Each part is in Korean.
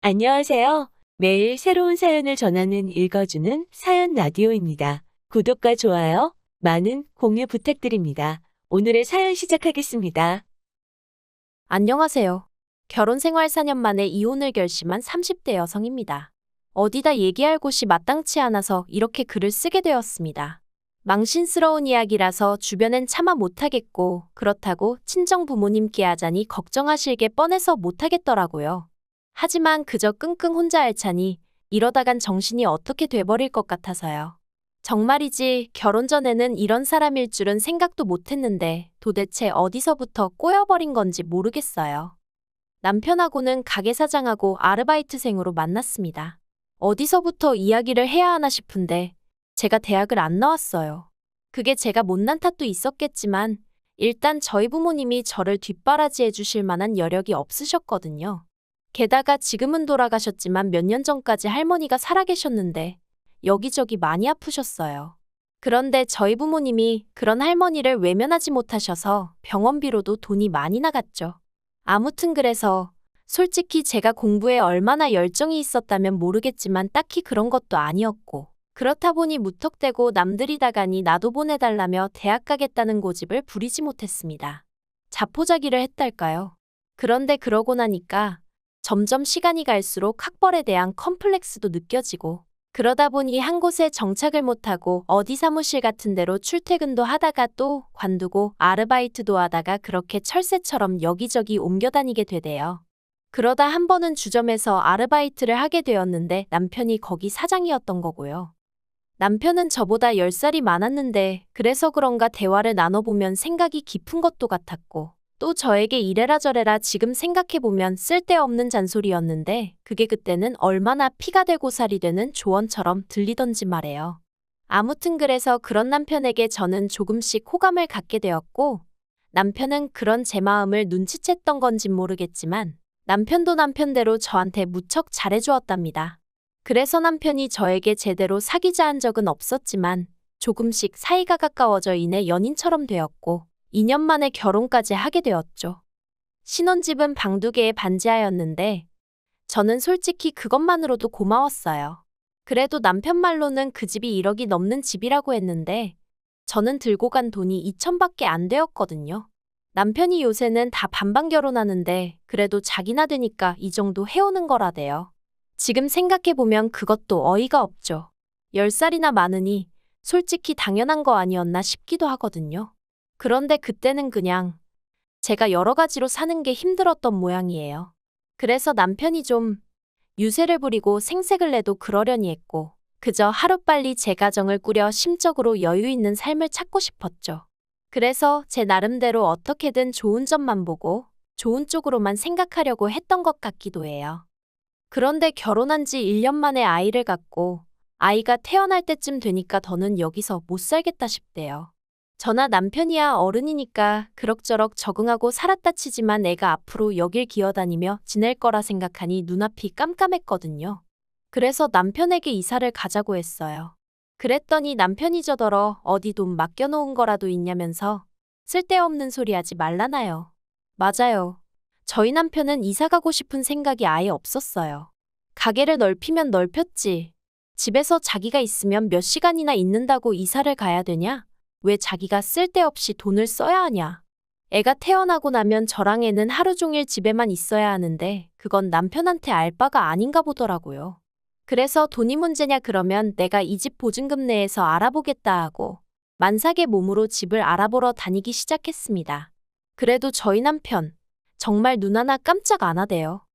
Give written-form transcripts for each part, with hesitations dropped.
안녕하세요. 매일 새로운 사연을 전하는 읽어주는 사연 라디오입니다. 구독과 좋아요, 많은 공유 부탁드립니다. 오늘의 사연 시작하겠습니다. 안녕하세요. 결혼 생활 4년 만에 이혼을 결심한 30대 여성입니다. 어디다 얘기할 곳이 마땅치 않아서 이렇게 글을 쓰게 되었습니다. 망신스러운 이야기라서 주변엔 차마 못하겠고, 그렇다고 친정 부모님께 하자니 걱정하실 게 뻔해서 못하겠더라고요. 하지만 그저 끙끙 혼자 앓자니 이러다간 정신이 어떻게 돼버릴 것 같아서요. 정말이지 결혼 전에는 이런 사람일 줄은 생각도 못했는데 도대체 어디서부터 꼬여버린 건지 모르겠어요. 남편하고는 가게 사장하고 아르바이트생으로 만났습니다. 어디서부터 이야기를 해야 하나 싶은데 제가 대학을 안 나왔어요. 그게 제가 못난 탓도 있었겠지만 일단 저희 부모님이 저를 뒷바라지해 주실 만한 여력이 없으셨거든요. 게다가 지금은 돌아가셨지만 몇 년 전까지 할머니가 살아계셨는데 여기저기 많이 아프셨어요. 그런데 저희 부모님이 그런 할머니를 외면하지 못하셔서 병원비로도 돈이 많이 나갔죠. 아무튼 그래서 솔직히 제가 공부에 얼마나 열정이 있었다면 모르겠지만 딱히 그런 것도 아니었고, 그렇다 보니 무턱대고 남들이 다 가니 나도 보내달라며 대학 가겠다는 고집을 부리지 못했습니다. 자포자기를 했달까요? 그런데 그러고 나니까 점점 시간이 갈수록 학벌에 대한 컴플렉스도 느껴지고, 그러다 보니 한 곳에 정착을 못하고 어디 사무실 같은 데로 출퇴근도 하다가 또 관두고 아르바이트도 하다가 그렇게 철새처럼 여기저기 옮겨다니게 되대요. 그러다 한 번은 주점에서 아르바이트를 하게 되었는데 남편이 거기 사장이었던 거고요. 남편은 저보다 10살이 많았는데 그래서 그런가 대화를 나눠보면 생각이 깊은 것도 같았고, 또 저에게 이래라 저래라 지금 생각해보면 쓸데없는 잔소리였는데 그게 그때는 얼마나 피가 되고 살이 되는 조언처럼 들리던지 말해요. 아무튼 그래서 그런 남편에게 저는 조금씩 호감을 갖게 되었고, 남편은 그런 제 마음을 눈치챘던 건진 모르겠지만 남편도 남편대로 저한테 무척 잘해주었답니다. 그래서 남편이 저에게 제대로 사귀자 한 적은 없었지만 조금씩 사이가 가까워져 이내 연인처럼 되었고 2년 만에 결혼까지 하게 되었죠. 신혼집은 방두개에 반지하였는데 저는 솔직히 그것만으로도 고마웠어요. 그래도 남편 말로는 그 집이 1억이 넘는 집이라고 했는데 저는 들고 간 돈이 2천밖에 안 되었거든요. 남편이 요새는 다 반반 결혼하는데 그래도 자기나 되니까 이 정도 해오는 거라대요. 지금 생각해보면 그것도 어이가 없죠. 10살이나 많으니 솔직히 당연한 거 아니었나 싶기도 하거든요. 그런데 그때는 그냥 제가 여러 가지로 사는 게 힘들었던 모양이에요. 그래서 남편이 좀 유세를 부리고 생색을 내도 그러려니 했고, 그저 하루빨리 제 가정을 꾸려 심적으로 여유 있는 삶을 찾고 싶었죠. 그래서 제 나름대로 어떻게든 좋은 점만 보고 좋은 쪽으로만 생각하려고 했던 것 같기도 해요. 그런데 결혼한 지 1년 만에 아이를 갖고 아이가 태어날 때쯤 되니까 더는 여기서 못 살겠다 싶대요. 저나 남편이야 어른이니까 그럭저럭 적응하고 살았다 치지만 애가 앞으로 여길 기어다니며 지낼 거라 생각하니 눈앞이 깜깜했거든요. 그래서 남편에게 이사를 가자고 했어요. 그랬더니 남편이 저더러 어디 돈 맡겨놓은 거라도 있냐면서 쓸데없는 소리 하지 말라나요. 맞아요. 저희 남편은 이사 가고 싶은 생각이 아예 없었어요. 가게를 넓히면 넓혔지. 집에서 자기가 있으면 몇 시간이나 있는다고 이사를 가야 되냐? 왜 자기가 쓸데없이 돈을 써야 하냐? 애가 태어나고 나면 저랑 애는 하루 종일 집에만 있어야 하는데 그건 남편한테 알 바가 아닌가 보더라고요. 그래서 돈이 문제냐 그러면 내가 이 집 보증금 내에서 알아보겠다 하고 만삭의 몸으로 집을 알아보러 다니기 시작했습니다. 그래도 저희 남편 정말 눈 하나 깜짝 안 하대요.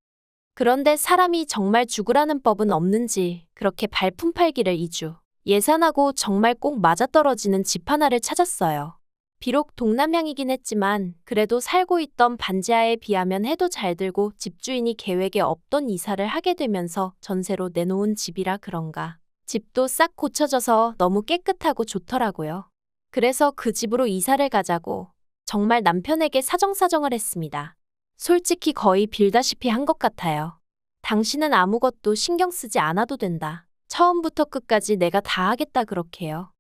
그런데 사람이 정말 죽으라는 법은 없는지 그렇게 발품 팔기를 2주 예산하고 정말 꼭 맞아떨어지는 집 하나를 찾았어요. 비록 동남향이긴 했지만 그래도 살고 있던 반지하에 비하면 해도 잘 들고 집주인이 계획에 없던 이사를 하게 되면서 전세로 내놓은 집이라 그런가. 집도 싹 고쳐져서 너무 깨끗하고 좋더라고요. 그래서 그 집으로 이사를 가자고 정말 남편에게 사정사정을 했습니다. 솔직히 거의 빌다시피 한 것 같아요. 당신은 아무것도 신경 쓰지 않아도 된다. 처음부터 끝까지 내가 다 하겠다 그렇게요.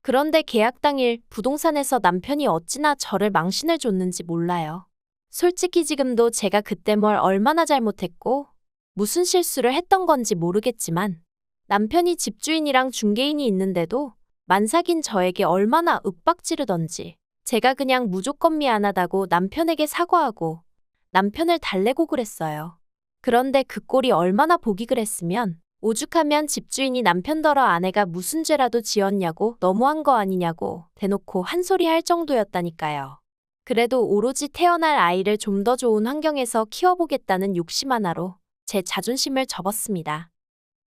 그런데 계약 당일 부동산에서 남편이 어찌나 저를 망신을 줬는지 몰라요. 솔직히 지금도 제가 그때 뭘 얼마나 잘못했고 무슨 실수를 했던 건지 모르겠지만 남편이 집주인이랑 중개인이 있는데도 만삭인 저에게 얼마나 윽박지르던지 제가 그냥 무조건 미안하다고 남편에게 사과하고 남편을 달래고 그랬어요. 그런데 그 꼴이 얼마나 보기 그랬으면 오죽하면 집주인이 남편더러 아내가 무슨 죄라도 지었냐고 너무한 거 아니냐고 대놓고 한 소리 할 정도였다니까요. 그래도 오로지 태어날 아이를 좀 더 좋은 환경에서 키워보겠다는 욕심 하나로 제 자존심을 접었습니다.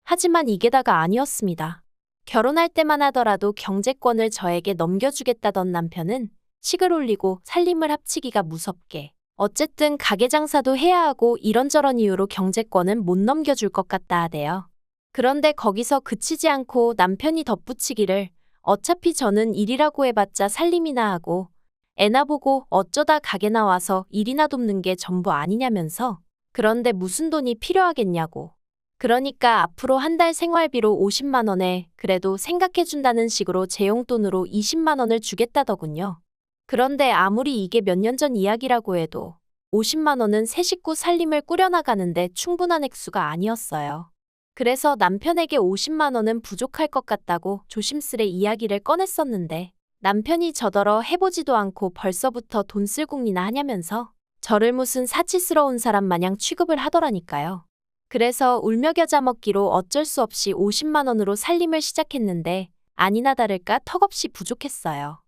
하지만 이게 다가 아니었습니다. 결혼할 때만 하더라도 경제권을 저에게 넘겨주겠다던 남편은 식을 올리고 살림을 합치기가 무섭게 어쨌든 가게 장사도 해야 하고 이런저런 이유로 경제권은 못 넘겨줄 것 같다 하대요. 그런데 거기서 그치지 않고 남편이 덧붙이기를 어차피 저는 일이라고 해봤자 살림이나 하고 애나 보고 어쩌다 가게 나와서 일이나 돕는 게 전부 아니냐면서 그런데 무슨 돈이 필요하겠냐고. 그러니까 앞으로 한 달 생활비로 50만 원에 그래도 생각해준다는 식으로 제 용돈으로 20만 원을 주겠다더군요. 그런데 아무리 이게 몇 년 전 이야기라고 해도 50만 원은 세 식구 살림을 꾸려나가는데 충분한 액수가 아니었어요. 그래서 남편에게 50만 원은 부족할 것 같다고 조심스레 이야기를 꺼냈었는데 남편이 저더러 해보지도 않고 벌써부터 돈 쓸 궁리나 하냐면서 저를 무슨 사치스러운 사람 마냥 취급을 하더라니까요. 그래서 울며 겨자 먹기로 어쩔 수 없이 50만 원으로 살림을 시작했는데 아니나 다를까 턱없이 부족했어요.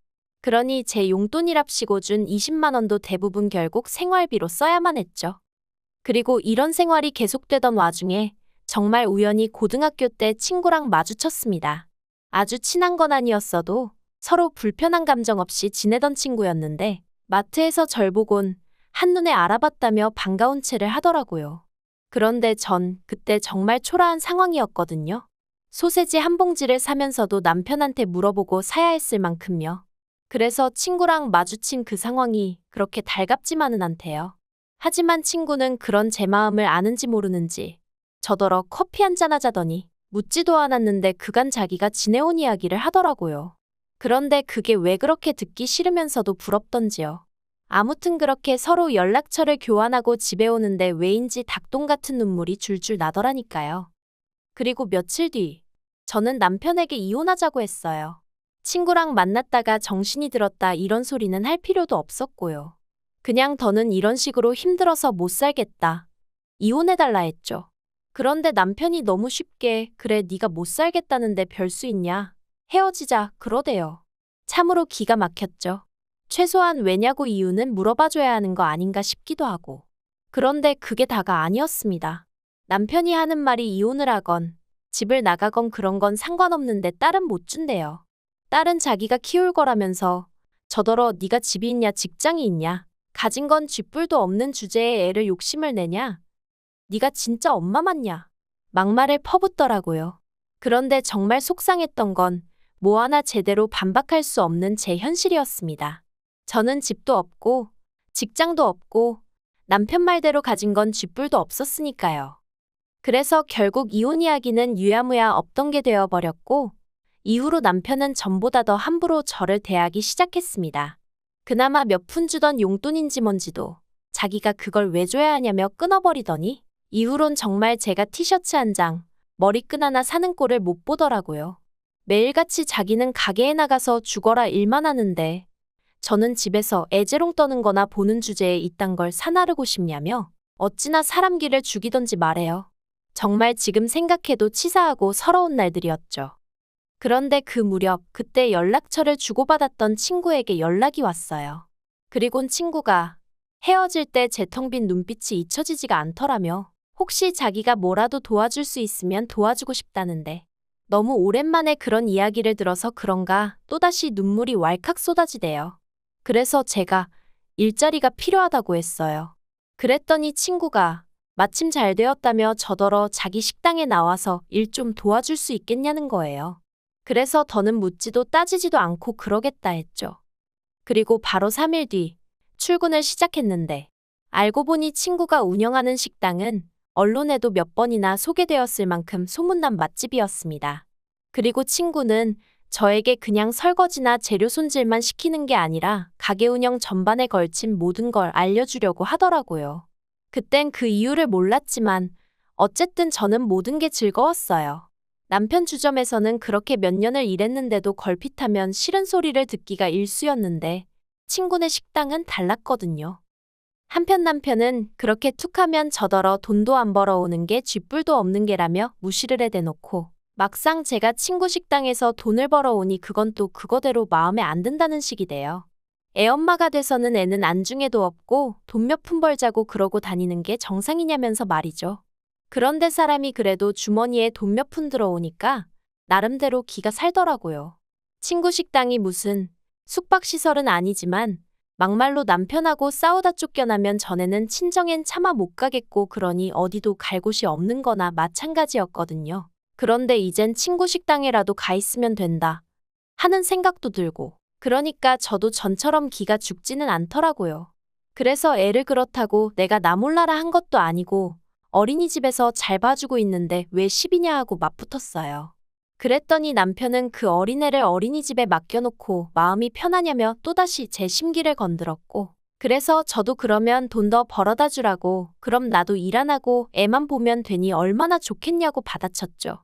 그러니 제 용돈이랍시고 준 20만 원도 대부분 결국 생활비로 써야만 했죠. 그리고 이런 생활이 계속되던 와중에 정말 우연히 고등학교 때 친구랑 마주쳤습니다. 아주 친한 건 아니었어도 서로 불편한 감정 없이 지내던 친구였는데 마트에서 절 보곤 한눈에 알아봤다며 반가운 체를 하더라고요. 그런데 전 그때 정말 초라한 상황이었거든요. 소세지 한 봉지를 사면서도 남편한테 물어보고 사야 했을 만큼요. 그래서 친구랑 마주친 그 상황이 그렇게 달갑지만은 않대요. 하지만 친구는 그런 제 마음을 아는지 모르는지 저더러 커피 한잔 하자더니 묻지도 않았는데 그간 자기가 지내온 이야기를 하더라고요. 그런데 그게 왜 그렇게 듣기 싫으면서도 부럽던지요. 아무튼 그렇게 서로 연락처를 교환하고 집에 오는데 왜인지 닭똥 같은 눈물이 줄줄 나더라니까요. 그리고 며칠 뒤 저는 남편에게 이혼하자고 했어요. 친구랑 만났다가 정신이 들었다 이런 소리는 할 필요도 없었고요. 그냥 더는 이런 식으로 힘들어서 못 살겠다. 이혼해달라 했죠. 그런데 남편이 너무 쉽게 그래 네가 못 살겠다는데 별 수 있냐. 헤어지자 그러대요. 참으로 기가 막혔죠. 최소한 왜냐고 이유는 물어봐줘야 하는 거 아닌가 싶기도 하고. 그런데 그게 다가 아니었습니다. 남편이 하는 말이 이혼을 하건 집을 나가건 그런 건 상관없는데 딸은 못 준대요. 딸은 자기가 키울 거라면서 저더러 네가 집이 있냐 직장이 있냐 가진 건 쥐뿔도 없는 주제에 애를 욕심을 내냐 네가 진짜 엄마 맞냐 막말을 퍼붓더라고요. 그런데 정말 속상했던 건 뭐 하나 제대로 반박할 수 없는 제 현실이었습니다. 저는 집도 없고 직장도 없고 남편 말대로 가진 건 쥐뿔도 없었으니까요. 그래서 결국 이혼 이야기는 유야무야 없던 게 되어버렸고 이후로 남편은 전보다 더 함부로 저를 대하기 시작했습니다. 그나마 몇 푼 주던 용돈인지 뭔지도 자기가 그걸 왜 줘야 하냐며 끊어버리더니 이후론 정말 제가 티셔츠 한 장, 머리끈 하나 사는 꼴을 못 보더라고요. 매일같이 자기는 가게에 나가서 죽어라 일만 하는데 저는 집에서 애재롱 떠는 거나 보는 주제에 이딴 걸 사나르고 싶냐며 어찌나 사람 기를 죽이던지 말해요. 정말 지금 생각해도 치사하고 서러운 날들이었죠. 그런데 그 무렵 그때 연락처를 주고받았던 친구에게 연락이 왔어요. 그리곤 친구가 헤어질 때 제 텅 빈 눈빛이 잊혀지지가 않더라며 혹시 자기가 뭐라도 도와줄 수 있으면 도와주고 싶다는데 너무 오랜만에 그런 이야기를 들어서 그런가 또다시 눈물이 왈칵 쏟아지대요. 그래서 제가 일자리가 필요하다고 했어요. 그랬더니 친구가 마침 잘 되었다며 저더러 자기 식당에 나와서 일 좀 도와줄 수 있겠냐는 거예요. 그래서 더는 묻지도 따지지도 않고 그러겠다 했죠. 그리고 바로 3일 뒤 출근을 시작했는데 알고 보니 친구가 운영하는 식당은 언론에도 몇 번이나 소개되었을 만큼 소문난 맛집이었습니다. 그리고 친구는 저에게 그냥 설거지나 재료 손질만 시키는 게 아니라 가게 운영 전반에 걸친 모든 걸 알려주려고 하더라고요. 그땐 그 이유를 몰랐지만 어쨌든 저는 모든 게 즐거웠어요. 남편 주점에서는 그렇게 몇 년을 일했는데도 걸핏하면 싫은 소리를 듣기가 일쑤였는데 친구네 식당은 달랐거든요. 한편 남편은 그렇게 툭하면 저더러 돈도 안 벌어오는 게 쥐뿔도 없는 게라며 무시를 해대놓고 막상 제가 친구 식당에서 돈을 벌어오니 그건 또 그거대로 마음에 안 든다는 식이 돼요. 애엄마가 돼서는 애는 안중에도 없고 돈 몇 푼 벌자고 그러고 다니는 게 정상이냐면서 말이죠. 그런데 사람이 그래도 주머니에 돈 몇 푼 들어오니까 나름대로 기가 살더라고요. 친구 식당이 무슨 숙박시설은 아니지만 막말로 남편하고 싸우다 쫓겨나면 전에는 친정엔 차마 못 가겠고 그러니 어디도 갈 곳이 없는 거나 마찬가지였거든요. 그런데 이젠 친구 식당에라도 가 있으면 된다 하는 생각도 들고 그러니까 저도 전처럼 기가 죽지는 않더라고요. 그래서 애를 그렇다고 내가 나 몰라라 한 것도 아니고 어린이집에서 잘 봐주고 있는데 왜 시비냐 하고 맞붙었어요. 그랬더니 남편은 그 어린애를 어린이집에 맡겨놓고 마음이 편하냐며 또다시 제 심기를 건드렸고 그래서 저도 그러면 돈 더 벌어다 주라고 그럼 나도 일 안 하고 애만 보면 되니 얼마나 좋겠냐고 받아쳤죠.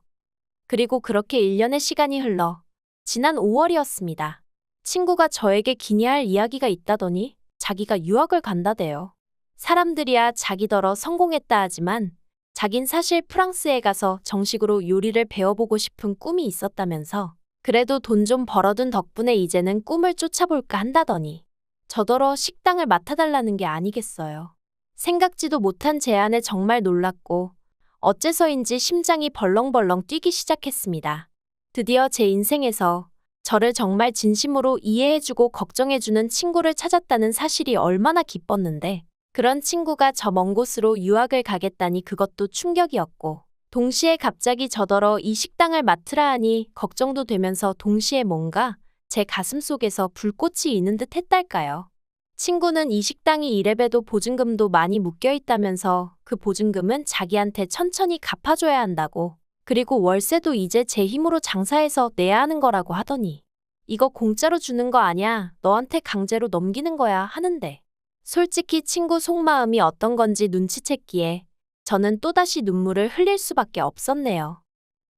그리고 그렇게 1년의 시간이 흘러 지난 5월이었습니다. 친구가 저에게 기니할 이야기가 있다더니 자기가 유학을 간다대요. 사람들이야 자기더러 성공했다 하지만 자긴 사실 프랑스에 가서 정식으로 요리를 배워보고 싶은 꿈이 있었다면서 그래도 돈 좀 벌어둔 덕분에 이제는 꿈을 쫓아볼까 한다더니 저더러 식당을 맡아달라는 게 아니겠어요. 생각지도 못한 제안에 정말 놀랐고 어째서인지 심장이 벌렁벌렁 뛰기 시작했습니다. 드디어 제 인생에서 저를 정말 진심으로 이해해주고 걱정해주는 친구를 찾았다는 사실이 얼마나 기뻤는데 그런 친구가 저 먼 곳으로 유학을 가겠다니 그것도 충격이었고 동시에 갑자기 저더러 이 식당을 맡으라 하니 걱정도 되면서 동시에 뭔가 제 가슴 속에서 불꽃이 있는 듯 했달까요. 친구는 이 식당이 이래봬도 보증금도 많이 묶여있다면서 그 보증금은 자기한테 천천히 갚아줘야 한다고 그리고 월세도 이제 제 힘으로 장사해서 내야 하는 거라고 하더니 이거 공짜로 주는 거 아냐 너한테 강제로 넘기는 거야 하는데 솔직히 친구 속마음이 어떤 건지 눈치챘기에 저는 또다시 눈물을 흘릴 수밖에 없었네요.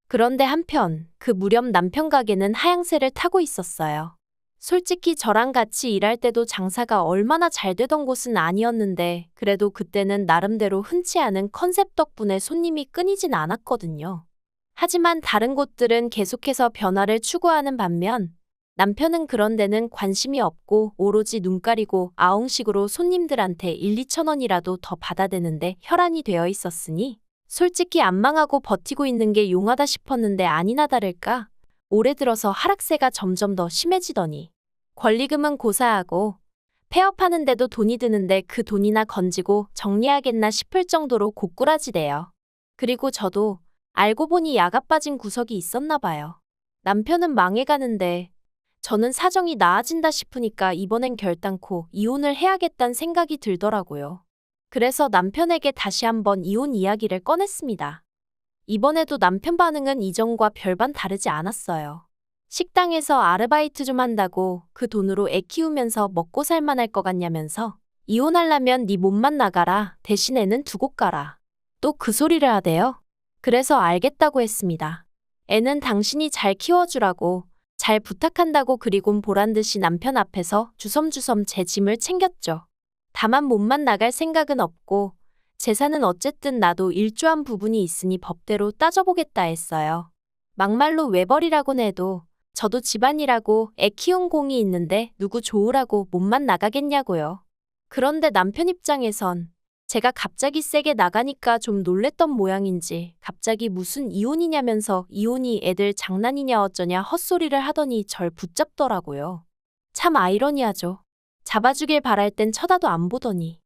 그런데 한편 그 무렵 남편 가게는 하향세를 타고 있었어요. 솔직히 저랑 같이 일할 때도 장사가 얼마나 잘 되던 곳은 아니었는데 그래도 그때는 나름대로 흔치 않은 컨셉 덕분에 손님이 끊이진 않았거든요. 하지만 다른 곳들은 계속해서 변화를 추구하는 반면 남편은 그런 데는 관심이 없고 오로지 눈 가리고 아웅식으로 손님들한테 1, 2천 원이라도 더 받아대는데 혈안이 되어 있었으니 솔직히 안 망하고 버티고 있는 게 용하다 싶었는데 아니나 다를까 올해 들어서 하락세가 점점 더 심해지더니 권리금은 고사하고 폐업하는데도 돈이 드는데 그 돈이나 건지고 정리하겠나 싶을 정도로 고꾸라지대요. 그리고 저도 알고 보니 야가 빠진 구석이 있었나 봐요. 남편은 망해가는데 저는 사정이 나아진다 싶으니까 이번엔 결단코 이혼을 해야겠다는 생각이 들더라고요. 그래서 남편에게 다시 한번 이혼 이야기를 꺼냈습니다. 이번에도 남편 반응은 이전과 별반 다르지 않았어요. 식당에서 아르바이트 좀 한다고 그 돈으로 애 키우면서 먹고 살만할 것 같냐면서 이혼하려면 네 몸만 나가라 대신 애는 두고 가라. 또 그 소리를 하대요. 그래서 알겠다고 했습니다. 애는 당신이 잘 키워주라고 잘 부탁한다고 그리곤 보란듯이 남편 앞에서 주섬주섬 제 짐을 챙겼죠. 다만 몸만 나갈 생각은 없고 재산은 어쨌든 나도 일조한 부분이 있으니 법대로 따져보겠다 했어요. 막말로 외벌이라곤 해도 저도 집안일하고 애 키운 공이 있는데 누구 좋으라고 몸만 나가겠냐고요. 그런데 남편 입장에선 제가 갑자기 세게 나가니까 좀 놀랬던 모양인지 갑자기 무슨 이혼이냐면서 이혼이 애들 장난이냐 어쩌냐 헛소리를 하더니 절 붙잡더라고요. 참 아이러니하죠. 잡아주길 바랄 땐 쳐다도 안 보더니.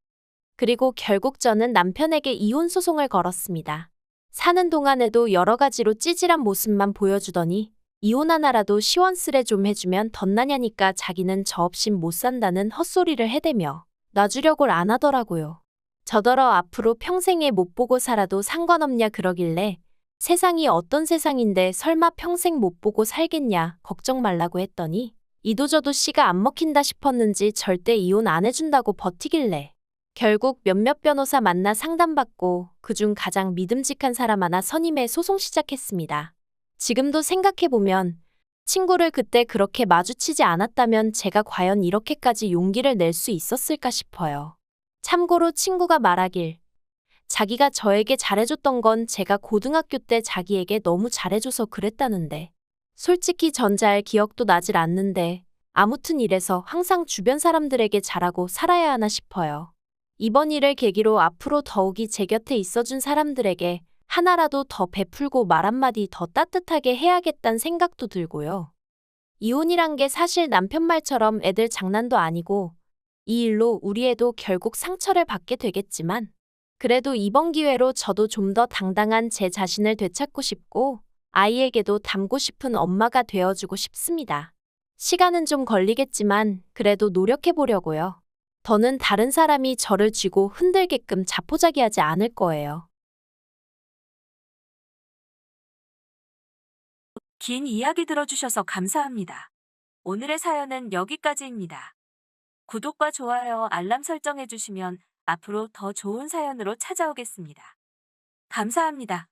그리고 결국 저는 남편에게 이혼 소송을 걸었습니다. 사는 동안에도 여러 가지로 찌질한 모습만 보여주더니 이혼 하나라도 시원스레 좀 해주면 덧나냐니까 자기는 저 없인 못 산다는 헛소리를 해대며 놔주려고를 안 하더라고요. 저더러 앞으로 평생에 못 보고 살아도 상관없냐 그러길래 세상이 어떤 세상인데 설마 평생 못 보고 살겠냐 걱정 말라고 했더니 이도저도 씨가 안 먹힌다 싶었는지 절대 이혼 안 해준다고 버티길래 결국 몇몇 변호사 만나 상담받고 그중 가장 믿음직한 사람 하나 선임해 소송 시작했습니다. 지금도 생각해보면 친구를 그때 그렇게 마주치지 않았다면 제가 과연 이렇게까지 용기를 낼 수 있었을까 싶어요. 참고로 친구가 말하길 자기가 저에게 잘해줬던 건 제가 고등학교 때 자기에게 너무 잘해줘서 그랬다는데 솔직히 전잘 기억도 나질 않는데 아무튼 이래서 항상 주변 사람들에게 잘하고 살아야 하나 싶어요. 이번 일을 계기로 앞으로 더욱이 제 곁에 있어준 사람들에게 하나라도 더 베풀고 말 한마디 더 따뜻하게 해야겠다는 생각도 들고요. 이혼이란 게 사실 남편 말처럼 애들 장난도 아니고 이 일로 우리 애도 결국 상처를 받게 되겠지만 그래도 이번 기회로 저도 좀 더 당당한 제 자신을 되찾고 싶고 아이에게도 닮고 싶은 엄마가 되어주고 싶습니다. 시간은 좀 걸리겠지만 그래도 노력해 보려고요. 더는 다른 사람이 저를 쥐고 흔들게끔 자포자기하지 않을 거예요. 긴 이야기 들어주셔서 감사합니다. 오늘의 사연은 여기까지입니다. 구독과 좋아요, 알람 설정해주시면 앞으로 더 좋은 사연으로 찾아오겠습니다. 감사합니다.